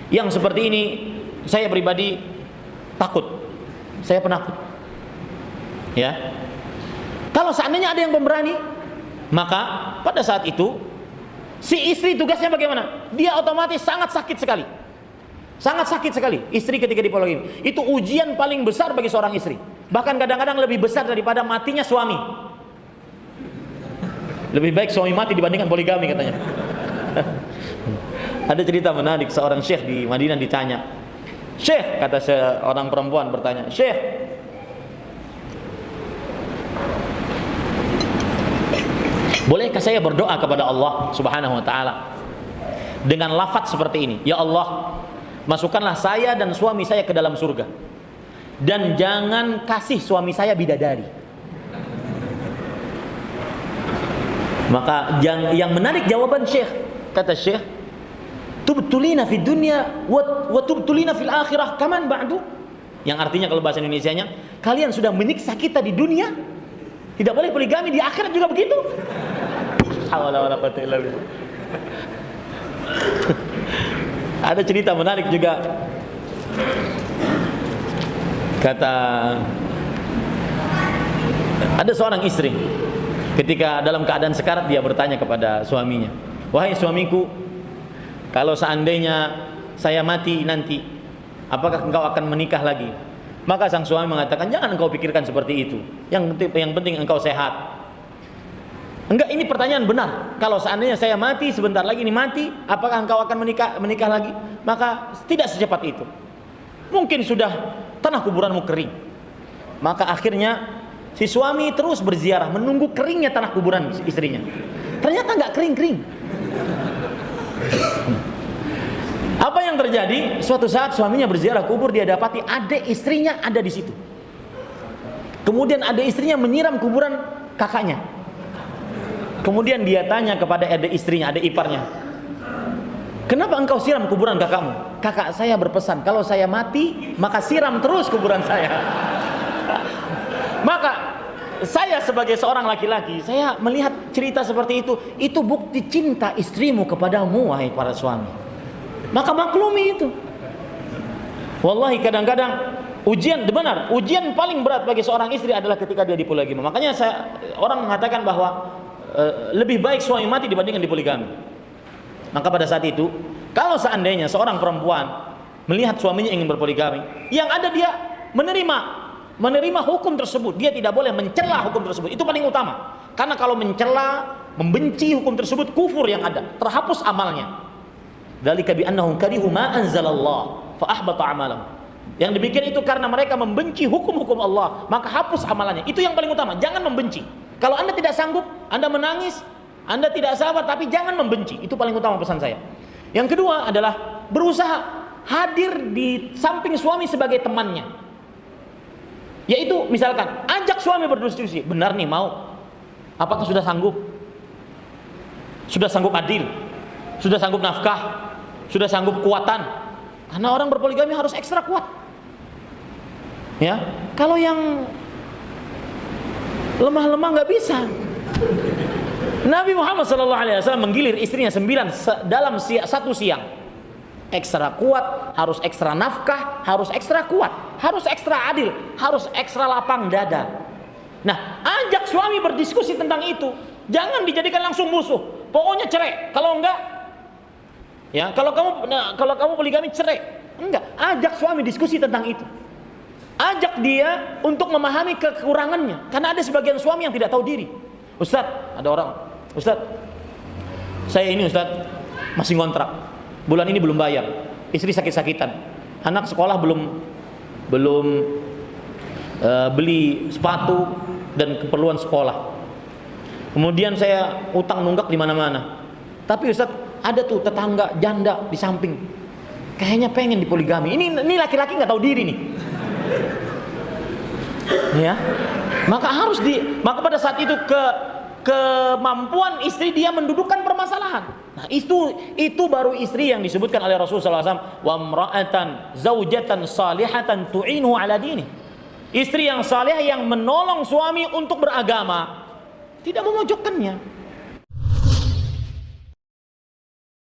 Yang seperti ini saya pribadi takut. Saya penakut. Ya. Kalau seandainya ada yang pemberani, maka pada saat itu si istri tugasnya bagaimana? Dia otomatis sangat sakit sekali. Sangat sakit sekali istri ketika dipoligami. Itu ujian paling besar bagi seorang istri. Bahkan kadang-kadang lebih besar daripada matinya suami. Lebih baik suami mati dibandingkan poligami katanya. Ada cerita menarik, seorang syekh di Madinah ditanya. Syekh, kata seorang perempuan bertanya, Syekh, bolehkah saya berdoa kepada Allah Subhanahu wa taala dengan lafaz seperti ini? Ya Allah, masukkanlah saya dan suami saya ke dalam surga. Dan jangan kasih suami saya bidadari. Maka yang menarik jawaban Syekh, kata Syekh, tubtulina fid dunya wa tubtulina fil akhirah kaman ba'du. Yang artinya kalau bahasa Indonesianya, kalian sudah menyiksa kita di dunia, tidak boleh poligami di akhirat juga begitu. Ada cerita menarik juga. Kata ada seorang istri ketika dalam keadaan sekarat, dia bertanya kepada suaminya, wahai suamiku, kalau seandainya saya mati nanti, apakah engkau akan menikah lagi? Maka sang suami mengatakan, jangan engkau pikirkan seperti itu. Yang penting engkau sehat. Enggak, ini pertanyaan benar. Kalau seandainya saya mati, sebentar lagi ini mati, apakah engkau akan menikah lagi? Maka tidak secepat itu. Mungkin sudah tanah kuburanmu kering. Maka akhirnya si suami terus berziarah menunggu keringnya tanah kuburan istrinya. Ternyata enggak kering-kering. Apa yang terjadi? Suatu saat suaminya berziarah kubur, dia dapati adik istrinya ada di situ. Kemudian adik istrinya menyiram kuburan kakaknya. Kemudian dia tanya kepada adik istrinya, adik iparnya, kenapa engkau siram kuburan kakakmu? Kakak saya berpesan, kalau saya mati, maka siram terus kuburan saya. Maka saya sebagai seorang laki-laki, saya melihat cerita seperti itu bukti cinta istrimu kepadamu, wahai para suami. Maka maklumi itu. Wallahi kadang-kadang benar, ujian paling berat bagi seorang istri adalah ketika dia dipoligami. Makanya orang mengatakan bahwa lebih baik suami mati dibandingkan dipoligami. Maka pada saat itu, kalau seandainya seorang perempuan melihat suaminya ingin berpoligami, yang ada dia menerima hukum tersebut. Dia tidak boleh mencela hukum tersebut. Itu paling utama. Karena kalau mencela, membenci hukum tersebut, kufur yang ada, terhapus amalnya. Dzalika bi annahum karihu ma anzalallah fa ahbata amalahum. Yang demikian itu karena mereka membenci hukum-hukum Allah, maka hapus amalannya. Itu yang paling utama. Jangan membenci. Kalau Anda tidak sanggup, Anda menangis, Anda tidak sabar, tapi jangan membenci. Itu paling utama pesan saya. Yang kedua adalah berusaha hadir di samping suami sebagai temannya. Yaitu misalkan ajak suami berdiskusi, benar nih mau? Apakah sudah sanggup? Sudah sanggup adil? Sudah sanggup nafkah? Sudah sanggup kuatan? Karena orang berpoligami harus ekstra kuat. Ya, kalau yang lemah-lemah nggak bisa. Nabi Muhammad SAW menggilir istrinya 9 dalam satu siang. Ekstra kuat, harus ekstra nafkah, harus ekstra kuat, harus ekstra adil, harus ekstra lapang dada. Nah, ajak suami berdiskusi tentang itu. Jangan dijadikan langsung musuh. Pokoknya cerai. Kalau enggak, ya, kalau kamu poligami cerai. Enggak, ajak suami diskusi tentang itu. Ajak dia untuk memahami kekurangannya. Karena ada sebagian suami yang tidak tahu diri. Ustadz, ada orang, Ustadz, saya ini Ustadz masih ngontrak, bulan ini belum bayar, istri sakit-sakitan, anak sekolah belum beli sepatu dan keperluan sekolah. Kemudian saya utang nunggak di mana-mana. Tapi Ustadz, ada tuh tetangga janda di samping, kayaknya pengen dipoligami. Ini laki-laki nggak tahu diri nih. Ya, maka pada saat itu kemampuan istri dia mendudukkan permasalahan. Nah, itu baru istri yang disebutkan oleh Rasulullah SAW, wa imra'atan zaujatan salihatan tu'inu ala dini. Istri yang saleh yang menolong suami untuk beragama, tidak memojokkannya.